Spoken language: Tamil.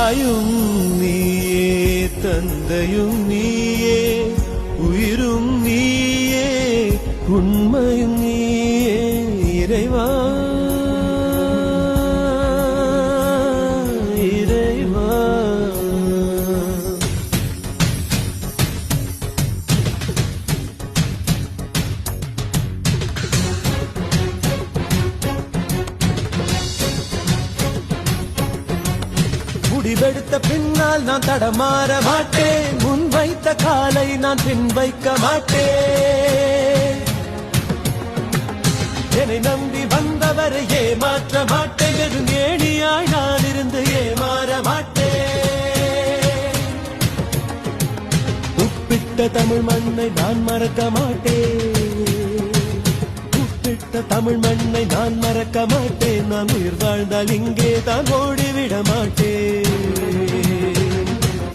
தாயும் நீயே தந்தையும் நீயே உயிரும் நீயே உண்மையும் நீயே இறைவா இறைவா. முடிவெடுத்த பின்னால் நான் தடமாற மாட்டேன், முன் வைத்த காலை நான் பின் வைக்க மாட்டேன். என்னை நம்பி வந்தவரை ஏமாற்ற மாட்டேன், வெறும் ஏணியாய் நான் இருந்து ஏமாற மாட்டேன். உப்பிட்ட தமிழ் மண்ணை நான் மறக்க மாட்டேன், உப்பிட்ட தமிழ் மண்ணை நான் மறக்க மாட்டேன். நான் உயிர் வாழ்ந்தால் இங்கே தான் ஓடிவிட மாட்டேன்.